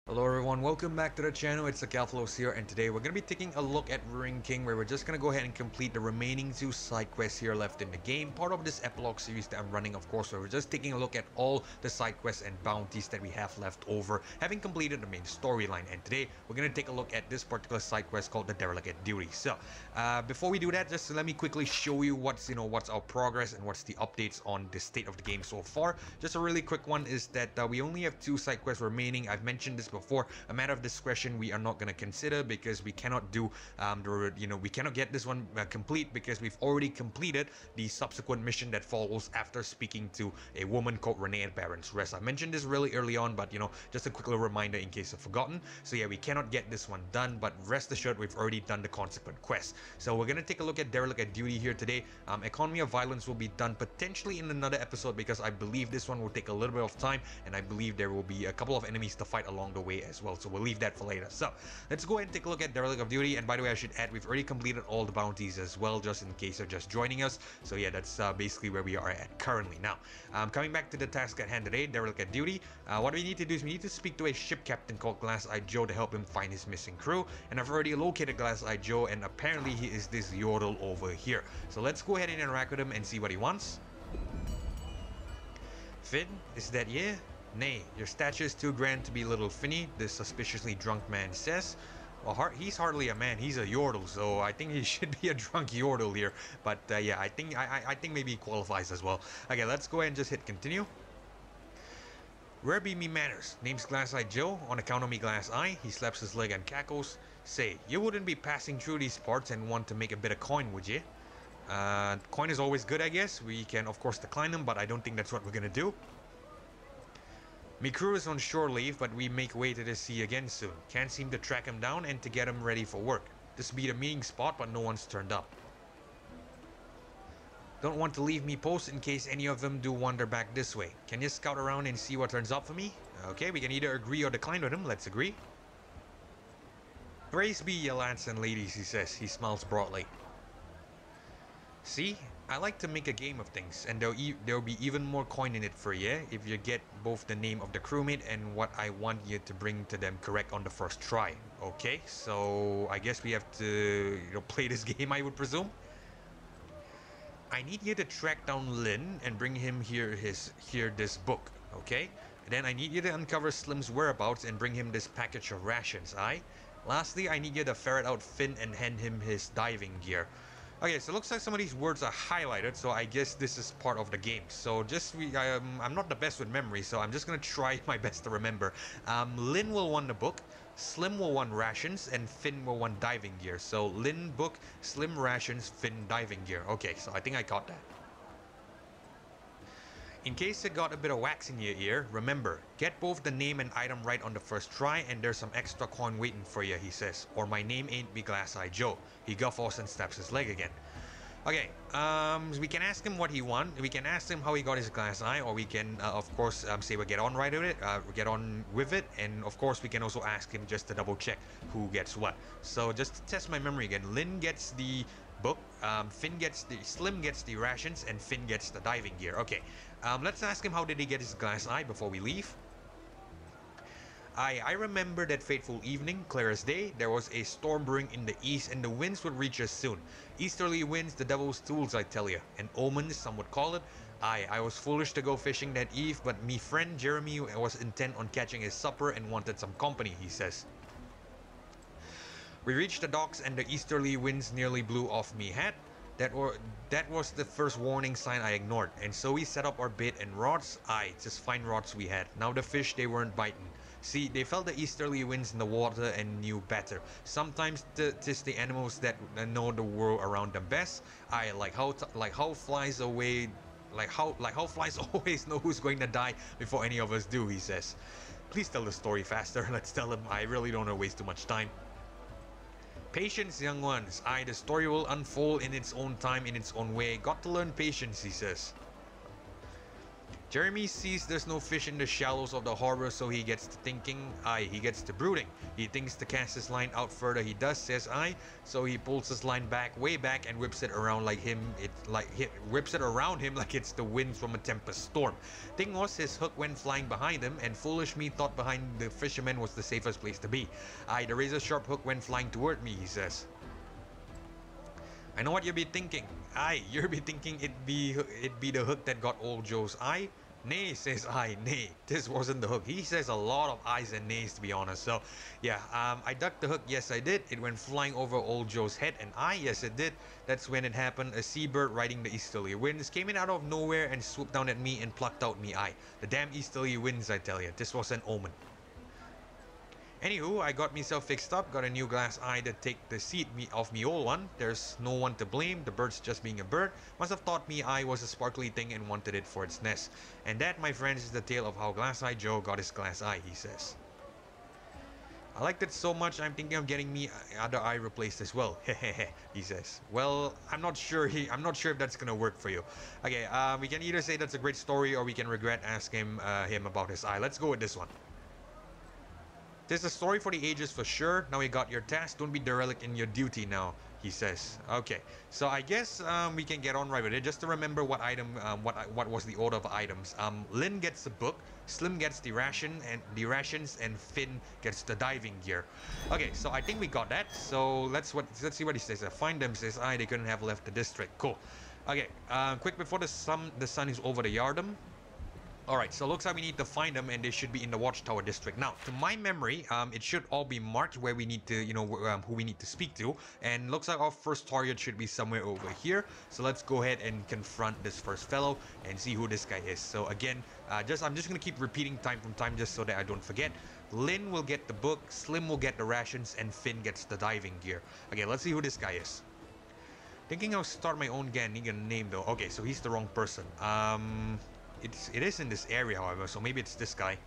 Hello everyone, welcome back to the channel. It's Calflos here, and today we're going to be taking a look at Ring King, where we're just going to go ahead and complete the remaining 2 side quests here left in the game, part of this epilogue series that I'm running, of course, where we're just taking a look at all the side quests and bounties that we have left over, having completed the main storyline. And today we're going to take a look at this particular side quest called the Derelict Duty. So before we do that, just let me quickly show you what's our progress and what's the updates on the state of the game so far. Just a really quick one is that we only have 2 side quests remaining. I've mentioned this before. A matter of discretion we are not going to consider, because we cannot do we cannot get this one complete, because we've already completed the subsequent mission that follows after speaking to a woman called Renee at Baron's Rest. I mentioned this really early on, but just a quick little reminder in case I've forgotten. So yeah, we cannot get this one done, but rest assured we've already done the consequent quest. So we're going to take a look at Derelict Duty here today. Economy of Violence will be done potentially in another episode, because I believe this one will take a little bit of time, and I believe there will be a couple of enemies to fight along the way as well. So we'll leave that for later. So let's go ahead and take a look at Derelict of Duty. And by the way, I should add, we've already completed all the bounties as well, just in case you're just joining us. So yeah, that's basically where we are at currently. Now, coming back to the task at hand today, Derelict of Duty, what we need to do is we need to speak to a ship captain called Glass-Eyed Joe to help him find his missing crew. And I've already located Glass-Eyed Joe, and apparently he is this Yordle over here. So let's go ahead and interact with him and see what he wants. Finn, is that you? Nay, your stature is too grand to be little Finny, this suspiciously drunk man says. Well, he's hardly a man, he's a Yordle, so I think he should be a drunk Yordle here. But yeah, I think maybe he qualifies as well. Okay, let's go ahead and just hit continue. Where be me manners? Name's Glass-Eyed Joe, on account of me glass eye. He slaps his leg and cackles. Say, you wouldn't be passing through these parts and want to make a bit of coin, would you? Coin is always good, I guess. We can of course decline them, but I don't think that's what we're gonna do. Me crew is on shore leave, but we make way to the sea again soon. Can't seem to track him down and to get him ready for work. This be the meeting spot, but no one's turned up. Don't want to leave me post in case any of them do wander back this way. Can you scout around and see what turns up for me? Okay, we can either agree or decline with him. Let's agree. Praise be ye lads and ladies, he says. He smiles broadly. See, I like to make a game of things, and there'll be even more coin in it for you if you get both the name of the crewmate and what I want you to bring to them correct on the first try. Okay, so I guess we have to play this game, I would presume. I need you to track down Lin and bring him here this book, okay? And then I need you to uncover Slim's whereabouts and bring him this package of rations, aye? Lastly, I need you to ferret out Finn and hand him his diving gear. Okay, so it looks like some of these words are highlighted, so I guess this is part of the game. So I'm not the best with memory, so I'm just gonna try my best to remember. Lin will want the book, Slim will want rations, and Finn will want diving gear. So Lin book, Slim rations, Finn diving gear. Okay, so I think I got that. In case you got a bit of wax in your ear, remember, get both the name and item right on the first try, and there's some extra coin waiting for you, he says. Or my name ain't be Glass-Eyed Joe. He guffaws and snaps his leg again. Okay, we can ask him what he wants. We can ask him how he got his glass eye, or we can, of course, say we'll get on right with it, and of course we can also ask him just to double check who gets what. So just to test my memory again, Lin gets the book, Slim gets the rations, and Finn gets the diving gear. Okay, let's ask him how did he get his glass eye before we leave. I remember that fateful evening, clear as day. There was a storm brewing in the east, and the winds would reach us soon. Easterly winds, the devil's tools, I tell you. An omen, some would call it. I was foolish to go fishing that eve, but me friend Jeremy was intent on catching his supper and wanted some company, he says. We reached the docks, and the easterly winds nearly blew off me hat. That was the first warning sign I ignored, and so we set up our bait and rods. Aye, just fine rods we had. Now the fish, they weren't biting. See, they felt the easterly winds in the water and knew better. Sometimes 'tis the animals that know the world around them best. Aye, like how flies always know who's going to die before any of us do, he says. Please tell the story faster. Let's tell him. I really don't want to waste too much time. Patience, young ones. Aye, the story will unfold in its own time, in its own way. Got to learn patience, he says. Jeremy sees there's no fish in the shallows of the harbor, so he gets to thinking. He gets to brooding. He thinks to cast his line out further. He does, says I. So he pulls his line back, way back, and whips it around like him. Whips it around him like it's the wind from a tempest storm. Thing was, his hook went flying behind him, and foolish me thought behind the fisherman was the safest place to be. The razor sharp hook went flying toward me, he says. I know what you'll be thinking. You'll be thinking it'd be the hook that got old Joe's eye. Nay, says I. Nay, this wasn't the hook. He says a lot of ayes and nays, to be honest. So, yeah, I ducked the hook. Yes, I did. It went flying over old Joe's head, and yes, it did. That's when it happened. A seabird riding the easterly winds came in out of nowhere and swooped down at me and plucked out me eye. The damn easterly winds, I tell you. This was an omen. Anywho, I got myself fixed up, got a new glass eye to take the seat off me old one. There's no one to blame, the bird's just being a bird. Must have thought me eye was a sparkly thing and wanted it for its nest. And that, my friends, is the tale of how Glass Eye Joe got his glass eye, he says. I liked it so much, I'm thinking of getting me other eye replaced as well. Hehehe, he says. Well, I'm not sure if that's gonna work for you. Okay, we can either say that's a great story or we can regret asking him about his eye. Let's go with this one. There's a story for the ages for sure. Now you got your task. Don't be derelict in your duty now, he says. Okay, so I guess we can get on right with it. Just to remember what item, what was the order of items. Lynn gets the book, Slim gets the rations, and Finn gets the diving gear. Okay, so I think we got that. So let's see what he says. Find them, says I. They couldn't have left the district. Cool. Okay, quick before the sun is over the yardum. Alright, so looks like we need to find them and they should be in the Watchtower district. Now, to my memory, it should all be marked where we need to, who we need to speak to. And looks like our first target should be somewhere over here. So let's go ahead and confront this first fellow and see who this guy is. So again, I'm just going to keep repeating time from time just so that I don't forget. Lynn will get the book, Slim will get the rations, and Finn gets the diving gear. Okay, let's see who this guy is. Thinking I'll start my own gang, need a name though. Okay, so he's the wrong person. It is in this area, however, so maybe it's this guy.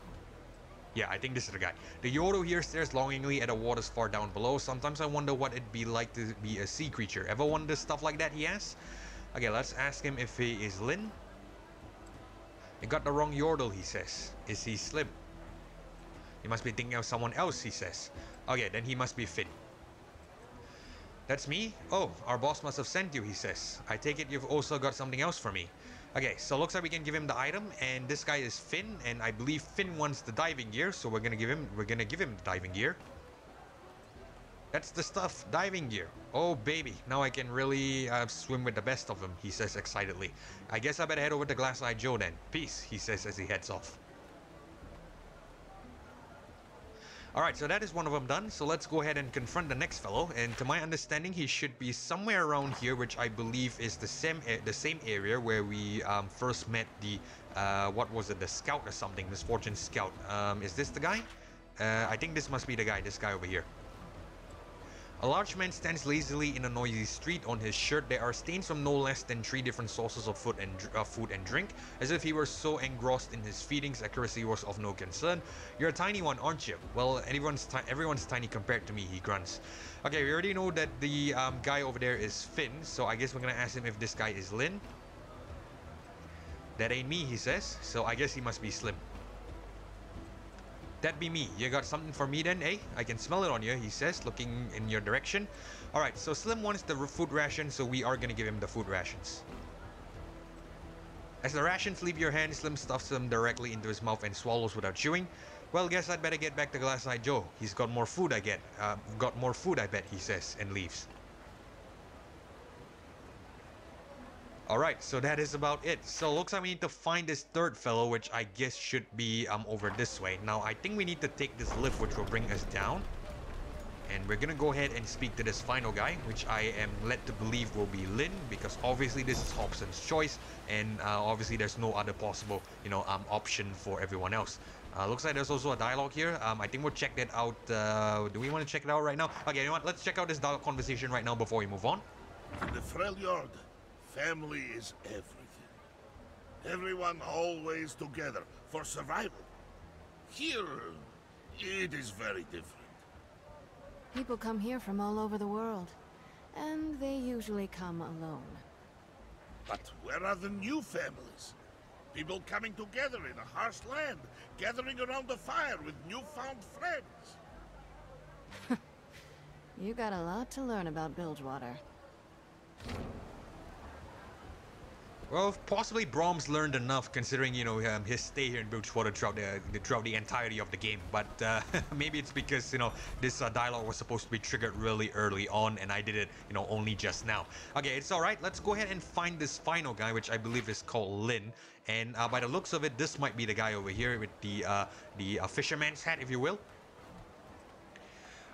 Yeah, I think this is the guy. The Yodo here stares longingly at the waters far down below. Sometimes I wonder what it'd be like to be a sea creature. Ever wonder stuff like that, he asks? Okay, let's ask him if he is Lynn. I got the wrong Yordle, he says. Is he Slim? He must be thinking of someone else, he says. Okay, then he must be Finn. That's me? Oh, our boss must have sent you, he says. I take it you've also got something else for me. Okay, so looks like we can give him the item, and this guy is Finn, and I believe Finn wants the diving gear, so we're gonna give him the diving gear. That's the stuff, diving gear. Oh baby, now I can really swim with the best of them, he says excitedly. I guess I better head over to Glass Eye Joe then. Peace, he says as he heads off. Alright, so that is one of them done, so let's go ahead and confront the next fellow, and to my understanding he should be somewhere around here, which I believe is the same area where we first met the, what was it, the scout or something, Misfortune Scout. Is this the guy? I think this must be the guy, this guy over here. A large man stands lazily in a noisy street. On his shirt there are stains from no less than 3 different sources of food and drink. As if he were so engrossed in his feedings, accuracy was of no concern. You're a tiny one, aren't you? Well, everyone's tiny compared to me, he grunts. Okay, we already know that the guy over there is Finn, so I guess we're gonna ask him if this guy is Lynn. That ain't me, he says, so I guess he must be Slim. That be me. You got something for me then, eh? I can smell it on you, he says, looking in your direction. Alright, so Slim wants the food ration, so we are gonna give him the food rations. As the rations leave your hand, Slim stuffs them directly into his mouth and swallows without chewing. Well, guess I'd better get back to Glass Eye Joe. He's got more food, I bet, he says, and leaves. Alright, so that is about it. So looks like we need to find this third fellow, which I guess should be over this way. Now, I think we need to take this lift, which will bring us down. And we're gonna go ahead and speak to this final guy, which I am led to believe will be Lynn, because obviously this is Hobson's choice, and obviously there's no other possible, option for everyone else. Looks like there's also a dialogue here. I think we'll check that out. Do we want to check it out right now? Okay, you know what? Let's check out this dialogue conversation right now before we move on. In the Freljord, family is everything. Everyone always together for survival. Here, it is very different. People come here from all over the world, and they usually come alone. But where are the new families? People coming together in a harsh land, gathering around the fire with newfound friends. You got a lot to learn about Bilgewater. Well, possibly Brahms learned enough considering, you know, his stay here in Bilgewater throughout the entirety of the game. But maybe it's because, you know, this dialogue was supposed to be triggered really early on and I did it, you know, only just now. Okay, it's alright. Let's go ahead and find this final guy, which I believe is called Lin. And by the looks of it, this might be the guy over here with the fisherman's hat, if you will.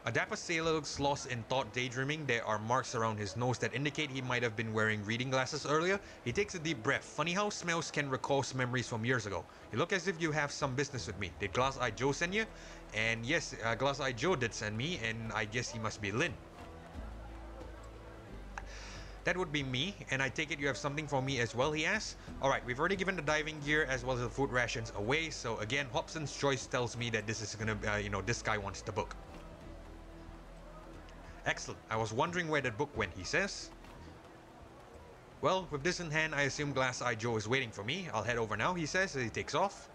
A dapper sailor looks lost in thought daydreaming. There are marks around his nose that indicate he might have been wearing reading glasses earlier. He takes a deep breath. Funny how smells can recall memories from years ago. You look as if you have some business with me. Did Glass-Eyed Joe send you? And yes, Glass-Eyed Joe did send me, and I guess he must be Lin. That would be me, and I take it you have something for me as well, he asks. Alright, we've already given the diving gear as well as the food rations away, so again, Hobson's choice tells me that this is gonna, you know, this guy wants the book. Excellent. I was wondering where that book went, he says. Well, with this in hand, I assume Glass-Eyed Joe is waiting for me. I'll head over now, he says as he takes off.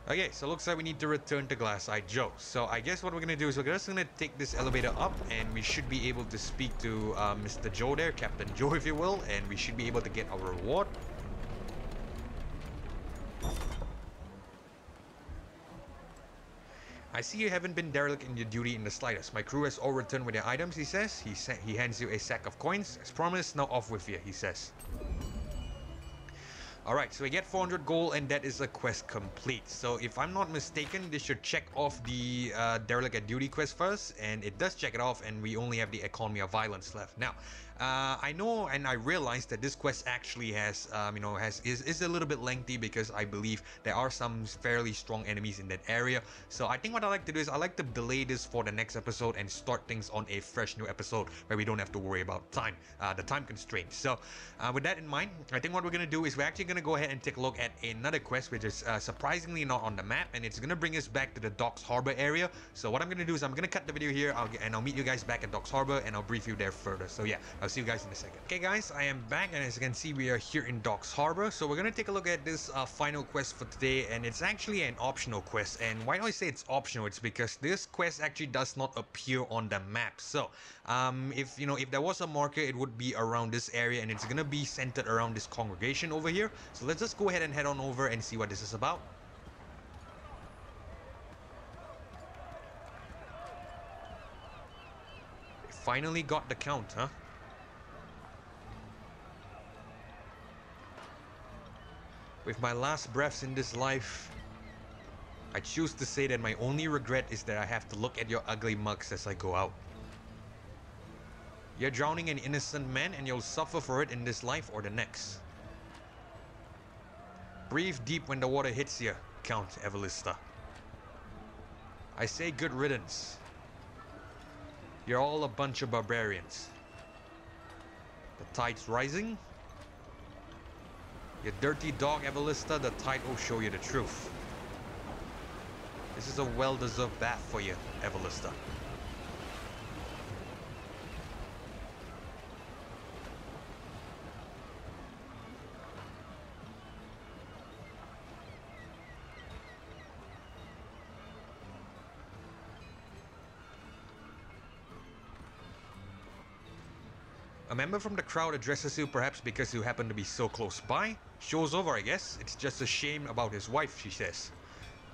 Okay, so looks like we need to return to Glass-Eyed Joe. So I guess what we're going to do is we're just going to take this elevator up and we should be able to speak to Mr. Joe there, Captain Joe if you will, and we should be able to get our reward. I see you haven't been derelict in your duty in the slightest. My crew has all returned with their items, he says. He hands you a sack of coins. As promised, now off with you, he says. Alright, so we get 400 gold and that is a quest complete. So if I'm not mistaken, this should check off the derelict at duty quest first. And it does check it off and we only have the economy of violence left. Now, I know and I realize that this quest actually has, you know, is a little bit lengthy because I believe there are some fairly strong enemies in that area. So I think what I like to do is I like to delay this for the next episode and start things on a fresh new episode where we don't have to worry about time, the time constraints. So with that in mind, I think what we're going to do is we're actually going to go ahead and take a look at another quest which is surprisingly not on the map, and it's going to bring us back to the Docks Harbor area. So what I'm going to do is I'm going to cut the video here and I'll meet you guys back at Docks Harbor and I'll brief you there further. So yeah, I'll see you guys in a second. Okay guys, I am back and as you can see we are here in Docks Harbor. So we're going to take a look at this final quest for today, and it's actually an optional quest. And why do I say it's optional? It's because this quest actually does not appear on the map. So if there was a marker, it would be around this area and it's going to be centered around this congregation over here. So let's just go ahead and head on over and see what this is about. Finally got the count, huh? With my last breaths in this life, I choose to say that my only regret is that I have to look at your ugly mugs as I go out. You're drowning an innocent man and you'll suffer for it in this life or the next. Breathe deep when the water hits you, Count Evelista. I say good riddance. You're all a bunch of barbarians. The tide's rising. You dirty dog, Evelista, the tide will show you the truth. This is a well-deserved bath for you, Evelista. A member from the crowd addresses you, perhaps because you happen to be so close by. Show's over, I guess. It's just a shame about his wife, she says.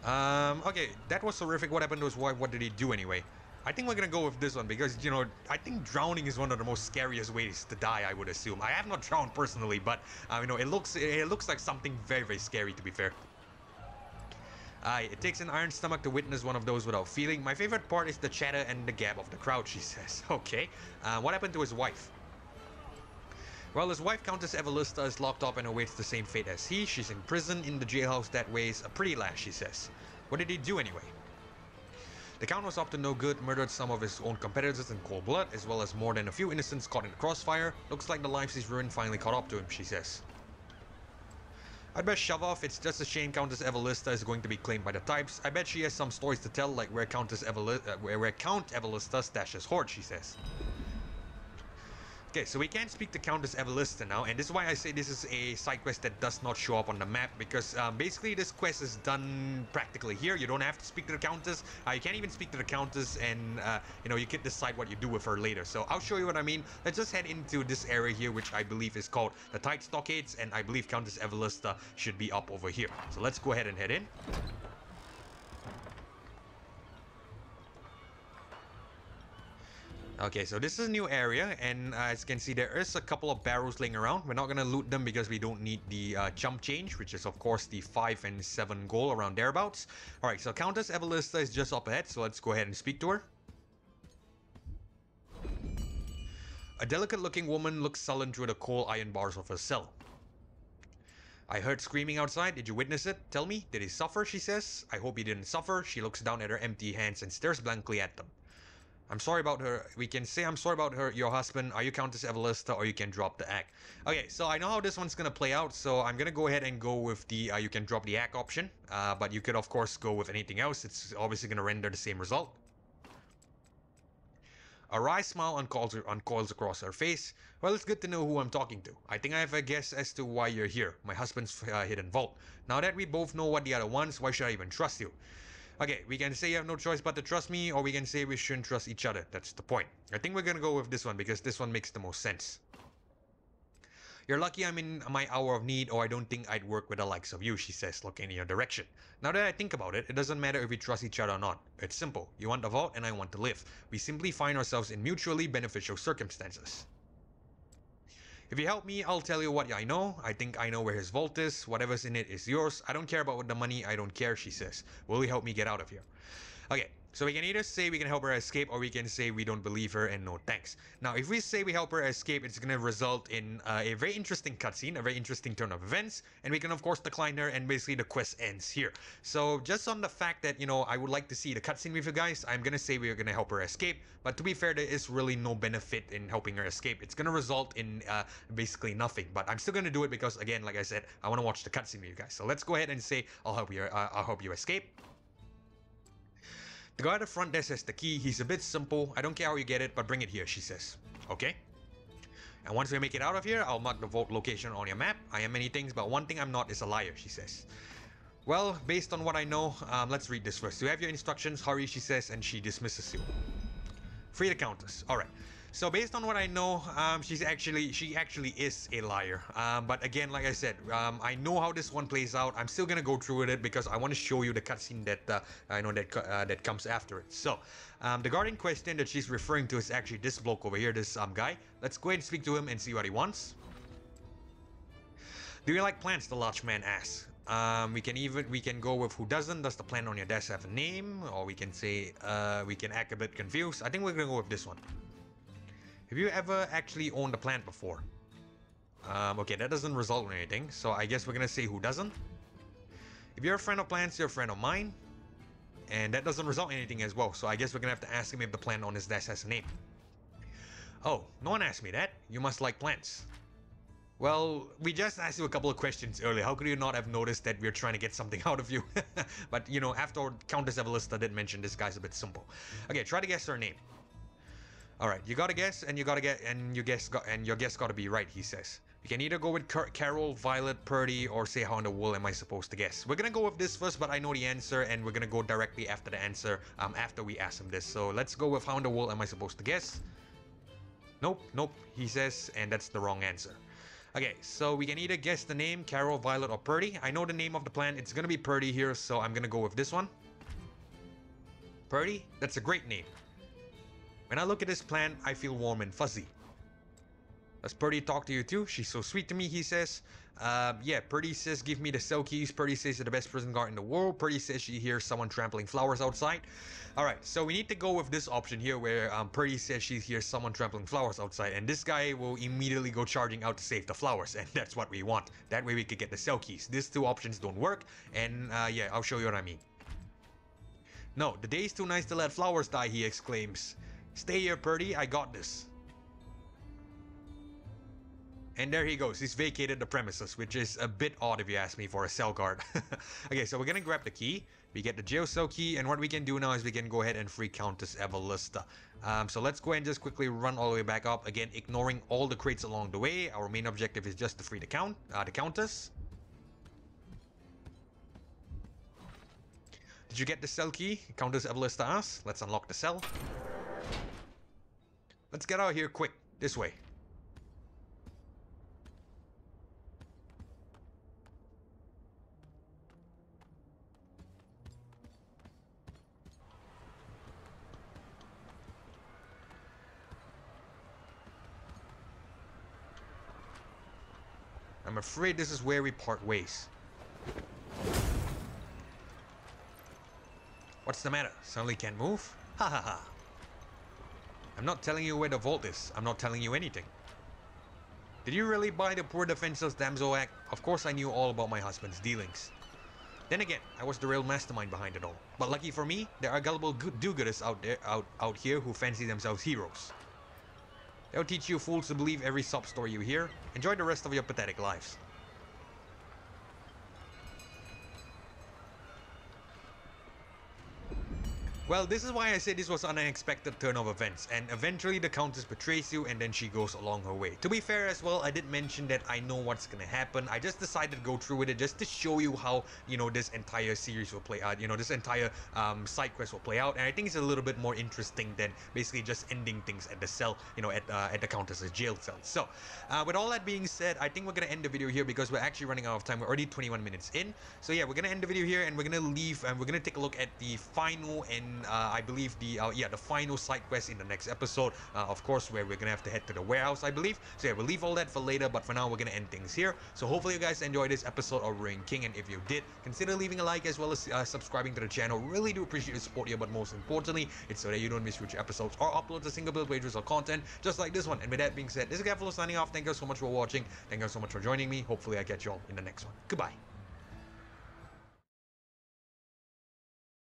Okay, that was horrific. What happened to his wife? What did he do anyway? I think we're gonna go with this one because, you know, I think drowning is one of the most scariest ways to die, I would assume. I have not drowned personally, but, you know, it looks like something very, very scary, to be fair. It takes an iron stomach to witness one of those without feeling. My favorite part is the chatter and the gab of the crowd, she says. Okay, what happened to his wife? Well, his wife, Countess Evelista, is locked up and awaits the same fate as he. She's in prison in the jailhouse that weighs a pretty lash, she says. What did he do anyway? The Count was up to no good, murdered some of his own competitors in cold blood, as well as more than a few innocents caught in the crossfire. Looks like the lives he's ruined finally caught up to him, she says. I'd best shove off. It's just a shame Countess Evelista is going to be claimed by the types. I bet she has some stories to tell, like where Count Evelista stashes hoard, she says. Okay, so we can speak to Countess Evelista now, and this is why I say this is a side quest that does not show up on the map, because basically this quest is done practically here. You don't have to speak to the Countess. You can't even speak to the Countess, and you know, you can decide what you do with her later. So I'll show you what I mean. Let's just head into this area here, which I believe is called the Tight Stockades, and I believe Countess Evelista should be up over here. So let's go ahead and head in. Okay, so this is a new area, and as you can see, there is a couple of barrels laying around. We're not going to loot them because we don't need the chump change, which is of course the 5 and 7 gold around thereabouts. Alright, so Countess Evelista is just up ahead, so let's go ahead and speak to her. A delicate looking woman looks sullen through the cold iron bars of her cell. I heard screaming outside. Did you witness it? Tell me, did he suffer? She says. I hope he didn't suffer. She looks down at her empty hands and stares blankly at them. I'm sorry about her. We can say I'm sorry about her, your husband. Are you Countess Evelista, or you can drop the act? Okay, so I know how this one's gonna play out, so I'm gonna go ahead and go with the you can drop the act option. But you could of course go with anything else. It's obviously gonna render the same result. A wry smile uncoils across her face. Well, it's good to know who I'm talking to. I think I have a guess as to why you're here. My husband's hidden vault. Now that we both know what the other wants, why should I even trust you? Okay, we can say you have no choice but to trust me, or we can say we shouldn't trust each other. That's the point. I think we're gonna go with this one because this one makes the most sense. You're lucky I'm in my hour of need, or I don't think I'd work with the likes of you, she says, looking in your direction. Now that I think about it, it doesn't matter if we trust each other or not. It's simple. You want the vault and I want to live. We simply find ourselves in mutually beneficial circumstances. If you help me, I'll tell you what I know. I think I know where his vault is. Whatever's in it is yours. I don't care about the money. I don't care, she says. Will you help me get out of here? Okay, so we can either say we can help her escape, or we can say we don't believe her and no thanks. Now, if we say we help her escape, it's going to result in a very interesting cutscene, a very interesting turn of events, and we can of course decline her, and basically the quest ends here. So just on the fact that, you know, I would like to see the cutscene with you guys, I'm going to say we're going to help her escape, but to be fair, there is really no benefit in helping her escape. It's going to result in basically nothing, but I'm still going to do it because, again, like I said, I want to watch the cutscene with you guys. So let's go ahead and say I'll help you escape. The guy at the front desk has the key. He's a bit simple. I don't care how you get it, but bring it here, she says. Okay. And once we make it out of here, I'll mark the vault location on your map. I am many things, but one thing I'm not is a liar, she says. Well, based on what I know, let's read this first. You have your instructions. Hurry, she says, and she dismisses you. Free the Countess. Alright. So based on what I know, she actually is a liar. But again, like I said, I know how this one plays out. I'm still gonna go through with it because I want to show you the cutscene that I know that comes after it. So, the guard in question that she's referring to is actually this bloke over here, this guy. Let's go ahead and speak to him and see what he wants. Do you like plants? The large man asks. We can go with who doesn't. Does the plant on your desk have a name? Or we can say we can act a bit confused. I think we're gonna go with this one. Have you ever actually owned a plant before? Okay, that doesn't result in anything, so I guess we're gonna say who doesn't. If you're a friend of plants, you're a friend of mine. And that doesn't result in anything as well, so I guess we're gonna have to ask him if the plant on his desk has a name. Oh, no one asked me that. You must like plants. Well, we just asked you a couple of questions earlier. How could you not have noticed that we're trying to get something out of you? But, you know, after all, Countess Evelista did mention this guy's a bit simple. Okay, try to guess her name. Alright, you gotta guess, and your guess gotta be right, he says. You can either go with Carol, Violet, Purdy, or say how in the world am I supposed to guess. We're gonna go with this first, but I know the answer, and we're gonna go directly after the answer, after we ask him this. So let's go with how in the world am I supposed to guess. Nope, he says, and that's the wrong answer. Okay, so we can either guess the name, Carol, Violet, or Purdy. I know the name of the plant, it's gonna be Purdy here, so I'm gonna go with this one. Purdy? That's a great name. When I look at this plant, I feel warm and fuzzy. Does Purdy talk to you too? She's so sweet to me, he says. Yeah, Purdy says give me the cell keys. Purdy says you're the best prison guard in the world. Purdy says she hears someone trampling flowers outside. Alright, so we need to go with this option here where Purdy says she hears someone trampling flowers outside. And this guy will immediately go charging out to save the flowers. And that's what we want. That way we could get the cell keys. These two options don't work. And yeah, I'll show you what I mean. No, the day's too nice to let flowers die, he exclaims. Stay here, Purdy. I got this. And there he goes. He's vacated the premises, which is a bit odd if you ask me for a cell guard. Okay, so we're gonna grab the key. We get the jail cell key, and what we can do now is we can go ahead and free Countess Evalista. So let's go ahead and just quickly run all the way back up. Again, ignoring all the crates along the way. Our main objective is just to free the Countess. Did you get the cell key? Countess Evalista asks. Let's unlock the cell. Let's get out of here quick. This way. I'm afraid this is where we part ways. What's the matter? Suddenly can't move? Ha ha ha. I'm not telling you where the vault is. I'm not telling you anything. Did you really buy the poor defenseless damsel act? Of course I knew all about my husband's dealings. Then again, I was the real mastermind behind it all. But lucky for me, there are gullible do-gooders out here who fancy themselves heroes. They'll teach you fools to believe every sob story you hear. Enjoy the rest of your pathetic lives. Well, this is why I said this was an unexpected turn of events, and eventually the Countess betrays you and then she goes along her way. To be fair as well, I did mention that I know what's gonna happen. I just decided to go through with it just to show you how, you know, this entire series will play out, you know, this entire side quest will play out, and I think it's a little bit more interesting than basically just ending things at the cell, you know, at the Countess's jail cell. So, with all that being said, I think we're gonna end the video here because we're actually running out of time. We're already 21 minutes in. So yeah, we're gonna end the video here and we're gonna leave and we're gonna take a look at the final and I believe the final side quest in the next episode, of course, where we're gonna have to head to the warehouse, I believe. So yeah, we'll leave all that for later, but for now we're gonna end things here. So hopefully you guys enjoyed this episode of Ruined King, and if you did, consider leaving a like as well as subscribing to the channel. Really do appreciate the support here, but most importantly, it's so that you don't miss future episodes or uploads of single build playthroughs or content just like this one. And with that being said, this is Gaffalo signing off. Thank you so much for watching. Thank you so much for joining me. Hopefully I catch you all in the next one. Goodbye.